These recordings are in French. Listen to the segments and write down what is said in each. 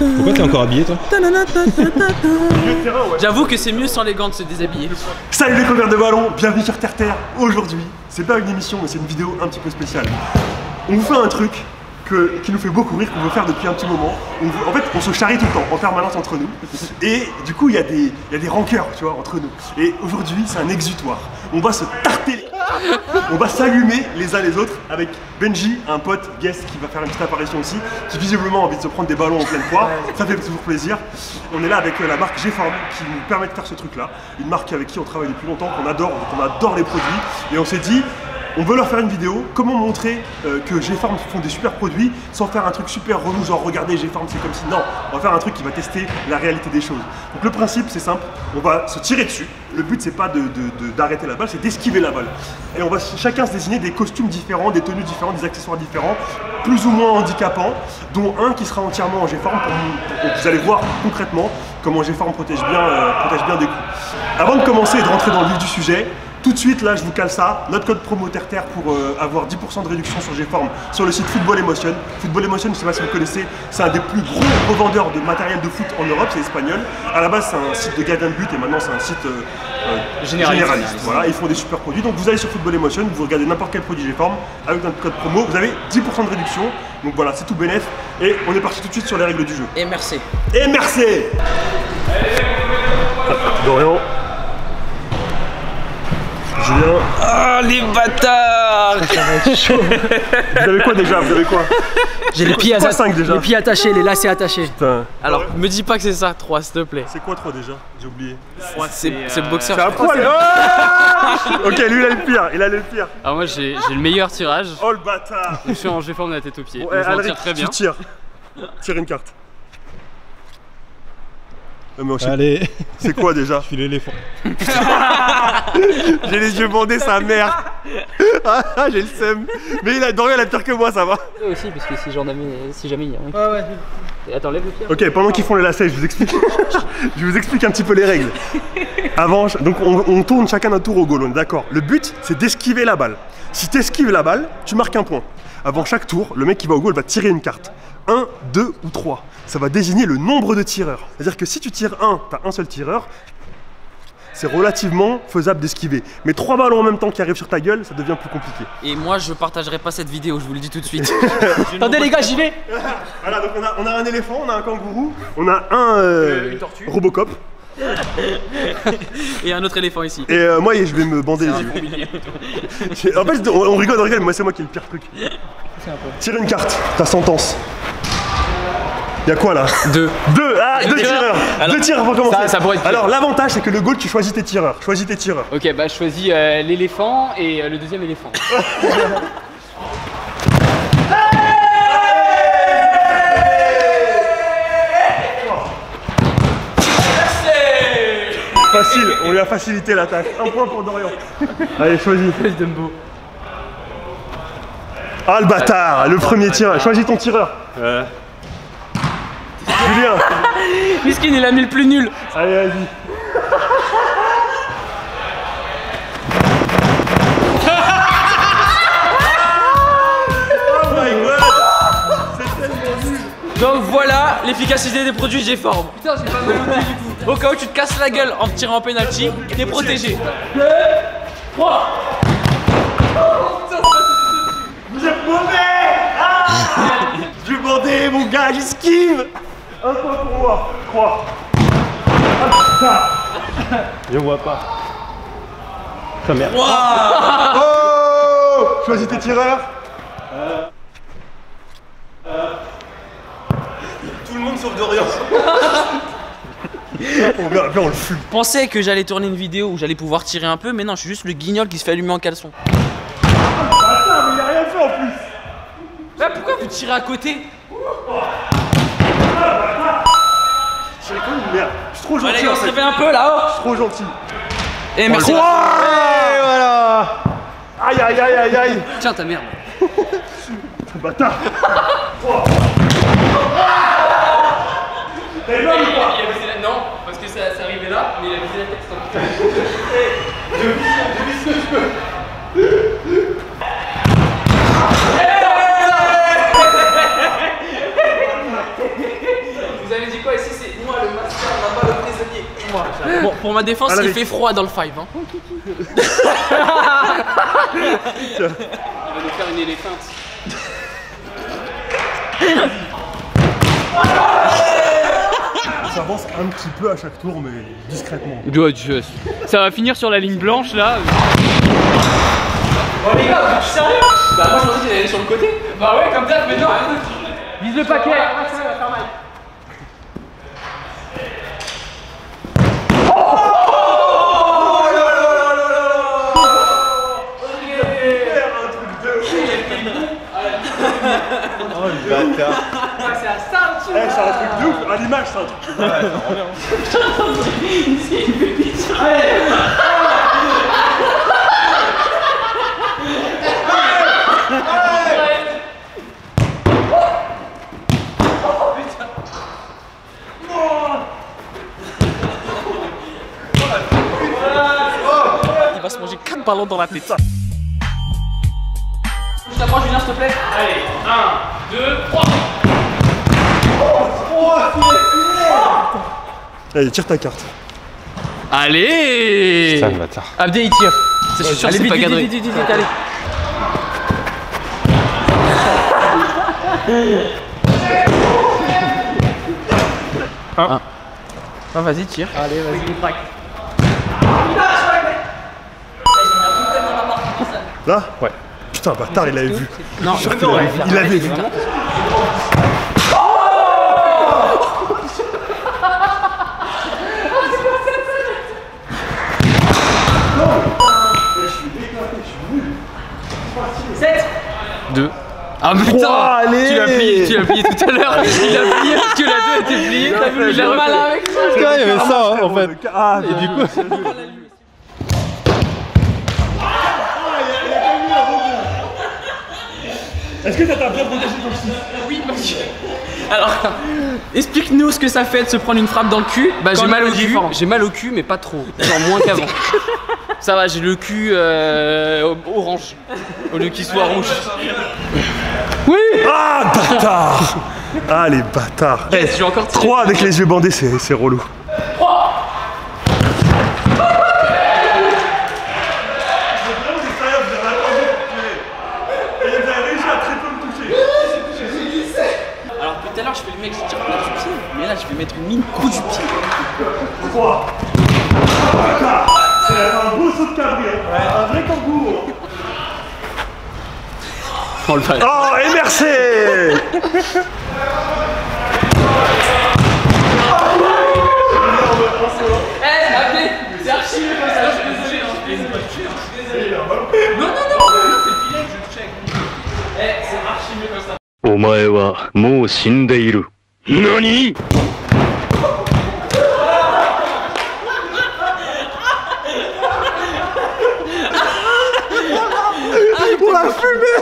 Pourquoi t'es encore habillé toi? J'avoue que c'est mieux sans les gants de se déshabiller. Salut les copains de ballon, bienvenue sur Terre Terre. Aujourd'hui, c'est pas une émission mais c'est une vidéo un petit peu spéciale. On vous fait un truc qui nous fait beaucoup rire, qu'on veut faire depuis un petit moment. En fait, on se charrie tout le temps, en permanence entre nous. Et du coup, il y a des rancœurs, tu vois, entre nous. Et aujourd'hui, c'est un exutoire. On va se tarter, on va s'allumer les uns les autres avec Benji, un pote guest qui va faire une petite apparition aussi, qui visiblement a envie de se prendre des ballons en pleine poire. Ça fait toujours plaisir. On est là avec la marque G-Form qui nous permet de faire ce truc-là. Une marque avec qui on travaille depuis longtemps, qu'on adore les produits. Et on s'est dit, on veut leur faire une vidéo, comment montrer que G-Form font des super produits sans faire un truc super relou, genre regardez G-Form c'est comme si, non, on va faire un truc qui va tester la réalité des choses. Donc le principe c'est simple, on va se tirer dessus, le but c'est pas d'arrêter la balle, c'est d'esquiver la balle. Et on va chacun se désigner des costumes différents, des tenues différentes, des accessoires différents, plus ou moins handicapants, dont un qui sera entièrement en G-Form, vous allez voir concrètement comment G-Form protège bien des coups. Avant de commencer et de rentrer dans le vif du sujet, tout de suite, là, je vous cale ça, notre code promo TerTer pour avoir 10% de réduction sur G-Form sur le site Football Emotion. Football Emotion, je ne sais pas si vous connaissez, c'est un des plus gros revendeurs de matériel de foot en Europe, c'est espagnol. À la base, c'est un site de gardien de but et maintenant, c'est un site généraliste. Voilà, ils font des super produits. Donc, vous allez sur Football Emotion, vous regardez n'importe quel produit G-Form avec notre code promo, vous avez 10% de réduction. Donc voilà, c'est tout bénef. Et on est parti tout de suite sur les règles du jeu. Et merci. Et merci. Dorian. Julien. Ah, les bâtards! Ça va être chaud. Vous avez quoi déjà? Vous avez quoi? J'ai les pieds attachés, les lacets attachés. Putain. Alors, me dis pas que c'est ça, 3 s'il te plaît. C'est quoi 3 déjà? J'ai oublié. C'est le boxeur. C'est un poil. Ok, lui il a le pire, il a le pire. Alors moi j'ai le meilleur tirage. Oh le bâtard. Je suis en G-Form de la tête aux pieds. Bon, je m'en tire très bien. Tu tires. Tire une carte. Allez. C'est quoi déjà? Je suis l'éléphant. J'ai les yeux bandés, sa mère. Ah, j'ai le seum. Mais Dorian il a pire que moi, ça va. Moi aussi, parce que si jamais il y a un... Ouais. Et attends, lève le pied. Ok, pendant qu'ils font les lacets, je vous explique. Je vous explique un petit peu les règles. Avant, donc on tourne chacun un tour au goal, on est d'accord. Le but, c'est d'esquiver la balle. Si tu esquives la balle, tu marques un point. Avant chaque tour, le mec qui va au goal va tirer une carte. 1, 2 ou 3. Ça va désigner le nombre de tireurs. C'est-à-dire que si tu tires 1, tu as un seul tireur, c'est relativement faisable d'esquiver. Mais 3 ballons en même temps qui arrivent sur ta gueule, ça devient plus compliqué. Et moi, je partagerai pas cette vidéo, je vous le dis tout de suite. Attendez les gars, j'y vais. Voilà, donc on a un éléphant, on a un kangourou, on a un Robocop. Et un autre éléphant ici. Et moi, je vais me bander les yeux. En fait, on rigole, mais moi, c'est moi qui ai le pire truc. Tire une carte, ta sentence. Y'a quoi là? 2. 2 tireurs. Alors, 2 tireurs pour commencer. Ça pourrait être... Alors l'avantage c'est que le goal tu choisis tes tireurs. Choisis tes tireurs. Ok, bah je choisis l'éléphant et le deuxième éléphant. Facile, on lui a facilité la tâche. Un point pour Dorian. Allez, choisis. Dumbo. Ah le bâtard, le premier tireur. Choisis ton tireur. Julien. Miskin, il a mis le plus nul. Allez, vas-y. Oh my god. C'est tellement nul. Donc voilà l'efficacité des produits G-Form. Putain, j'ai pas mal du tout. Au cas où tu te casses la gueule en tirant en penalty, t'es protégé. 2, 3. Vous êtes mauvais. Je vais bander, mon gars, j'esquive. Un point pour moi. 3. Ah putain. Je vois pas. Ta merde. Wow. Oh. Choisis tes tireurs. Tout le monde sauf Dorian. on le fume. Je pensais que j'allais tourner une vidéo où j'allais pouvoir tirer un peu, mais non, je suis juste le guignol qui se fait allumer en caleçon. Attends, mais il a rien fait en plus. Bah pourquoi vous tirez à côté? C'est comme une merde. Je suis trop gentil. Allez, on se réveille un peu là-haut. Je suis trop gentil. Et merci. Et voilà. Aïe aïe aïe aïe aïe. Tiens ta merde. Bâtard. T'as eu mal ou pas? Il a visé la... Non, parce que ça arrivait là, mais il a visé la tête. Je vis ce que je peux. Vous avez Pour ma défense, il fait froid dans le 5. Hein. Il va nous faire une éléphante. Ça avance un petit peu à chaque tour, mais discrètement. Ça va finir sur la ligne blanche là. Oh les gars, vous êtes sérieux? Bah moi je pensais qu'il allait sur le côté. Bah ouais, comme d'hab, mais non. Vise le paquet. Ça va faire mal. Oh le bâtard. C'est à ça le truc. C'est un truc de ouf, à l'image c'est un truc. Ouais, ça rend Il va se manger 4 ballons dans la tête. Je t'approche Julien s'il te plaît. Allez, 1, 2, 3. Allez, tire ta carte. Allez. Putain, le bâtard. Abdé il tire. Je suis sûr que c'est pas cadré. Vite, allez. Ah, vas-y, tire. Allez, vas-y, craque. Là? Ouais. Putain, bâtard, il l'avait vu. Non, Il l'avait vu. Ah putain, allez. tu l'as plié tout à l'heure. Il a plié parce que la 2 était pliée. T'as vu, il a mal avec ça. Il y avait ça hein, en fait. Ah, Et du coup. est-ce que ça t'a bien protégé ton 6? Oui, monsieur. Alors, explique-nous ce que ça fait de se prendre une frappe dans le cul. Bah quand j'ai mal on au est cul, différent. j'ai mal au cul mais pas trop, genre moins qu'avant. Ça va, j'ai le cul orange au lieu qu'il soit rouge. Oui. Ah, bâtard. Ah, les bâtards. Yes, j'ai encore 3 avec les yeux bandés, c'est relou. Alors tout à l'heure je fais le mec qui tire plat du pied, mais là je vais mettre une mine coup du pied. 3. C'est un beau saut de cabri, un vrai kangourou. Oh le bâtard. Oh, et merci. Abdé, c'est archi mieux comme ça, je suis désolé. Non, c'est le filet que je check. C'est archi mieux comme ça. お前はもう死んでいる。何？ On l'a fumé.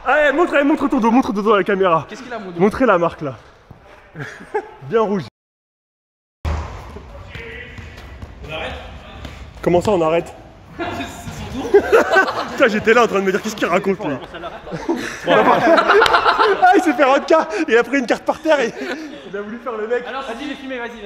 Allez, montre ton dos, montre ton dos à la caméra. Qu'est-ce qu'il a mon dos? Montrez la marque là. Bien rouge. On arrête? Comment ça on arrête? Putain, j'étais là en train de me dire qu'est-ce qu'il raconte lui. Ah, il s'est fait un cas et il a pris une carte par terre et il a voulu faire le mec. Alors vas-y, les filmer, vas-y.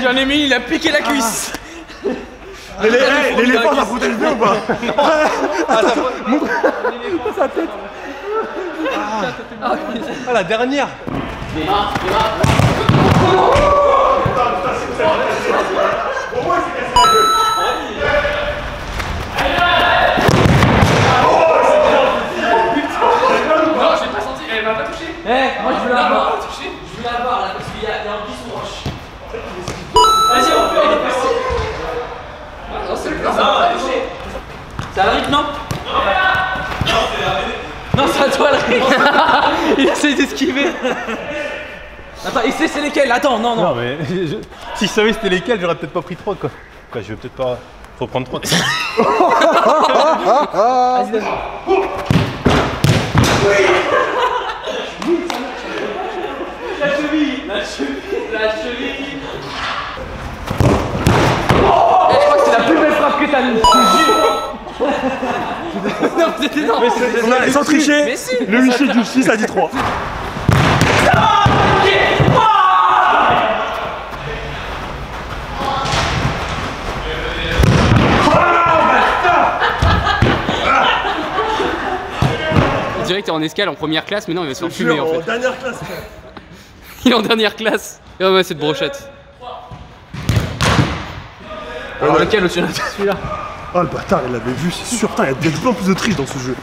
J'en ai mis, il a piqué la cuisse. L'éléphant ça protège bien ou pas? Attends, montre sa tête. Ah la dernière. Au moins c'est cassé la gueule. Non, j'ai pas senti, elle m'a pas touché. Moi je veux la voir. Je veux la voir là parce qu'il y a un bisou roche. Vas-y, on peut, il est passé. Non, c'est le Ça va Rick, non? Non, c'est à toi le Rick. Il essaie d'esquiver. Attends, il sait c'est lesquels? Attends, non. Non mais si je savais c'était lesquels, j'aurais peut-être pas pris 3 quoi. Quoi, je vais peut-être pas reprendre 3. Vas-y, La cheville. Je crois que c'est la plus belle frappe que t'as mise, je te jure. Non, c'était non. On a, sans tricher, Mais si. le huissier du 6 a dit 3. On dirait que t'es en escale en première classe, mais non, il va se faire fumer en fait. En dernière classe. Il est en dernière classe. Ah ouais, cette brochette. Alors lequel celui-là? Oh le bâtard, il l'avait vu, c'est sûr. Putain, il y a de plus en plus de triche dans ce jeu.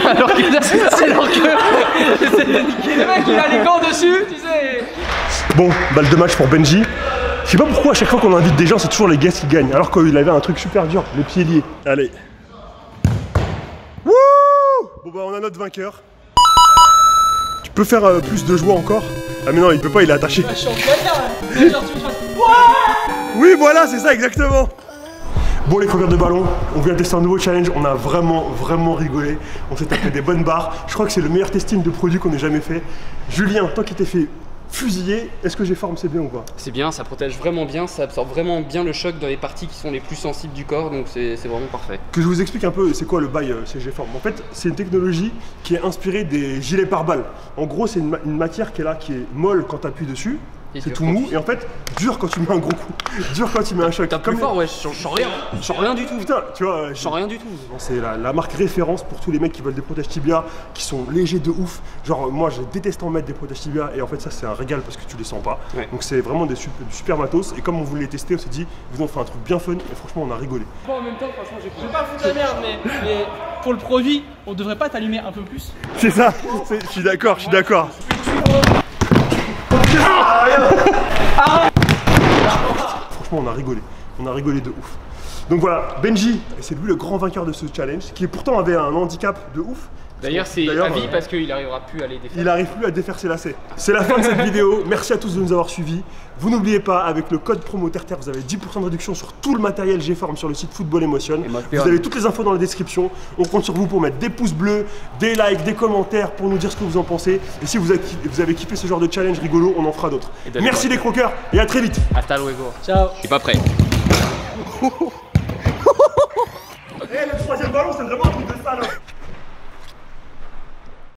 Alors que c'est alors que le mec il a les gants dessus, tu sais. Bon, balle de match pour Benji. Je sais pas pourquoi à chaque fois qu'on invite des gens, c'est toujours les guests qui gagnent. Alors qu'il avait un truc super dur, les pieds liés. Allez. Wouh! Bon bah on a notre vainqueur. Tu peux faire plus de joie encore? Ah mais non, il peut pas, il est attaché. Je suis en galère. Genre tu me fasses. Oui voilà, c'est ça exactement. Bon les croqueurs de ballon, on vient tester un nouveau challenge, on a vraiment rigolé. On s'est tapé des bonnes barres. Je crois que c'est le meilleur testing de produit qu'on ait jamais fait. Julien, toi qui t'es fait fusiller, est-ce que G-Form c'est bien ou pas? C'est bien, ça protège vraiment bien, ça absorbe vraiment bien le choc dans les parties qui sont les plus sensibles du corps, donc c'est vraiment parfait. Que je vous explique un peu c'est quoi le bail chez G-Form. En fait, c'est une technologie qui est inspirée des gilets pare-balles. En gros, c'est une matière qui est là, qui est molle quand tu appuies dessus. C'est tout mou et en fait dur quand tu mets un gros coup, dur quand tu mets un choc. T'as plus fort, ouais, je sens rien, je sens rien du tout. Putain, tu vois, je sens rien du tout. C'est la marque référence pour tous les mecs qui veulent des protèges tibia, qui sont légers de ouf. Genre moi je déteste en mettre des protèges tibia et en fait ça c'est un régal parce que tu les sens pas. Ouais. Donc c'est vraiment du super matos et comme on voulait les tester, on s'est dit on fait un truc bien fun et franchement on a rigolé. Bon, en même temps, franchement, je vais pas foutre la merde, mais pour le produit, on devrait pas t'allumer un peu plus. C'est ça, je suis d'accord, je suis d'accord. Franchement on a rigolé de ouf. Donc voilà, Benji, c'est lui le grand vainqueur de ce challenge, qui pourtant avait un handicap de ouf. D'ailleurs c'est à vie parce qu'il n'arrivera plus à les défaire. Il n'arrive plus à défaire ses lacets. C'est la fin de cette vidéo, merci à tous de nous avoir suivis. Vous n'oubliez pas, avec le code promo TERTER, vous avez 10% de réduction sur tout le matériel G-Form sur le site Football Emotion. Vous avez toutes les infos dans la description. On compte sur vous pour mettre des pouces bleus, des likes, des commentaires pour nous dire ce que vous en pensez. Et si vous avez kiffé ce genre de challenge rigolo, on en fera d'autres. Merci les croqueurs et à très vite. Hasta luego. Ciao. Je suis pas prêt. Le troisième ballon, c'est vraiment un truc de sale.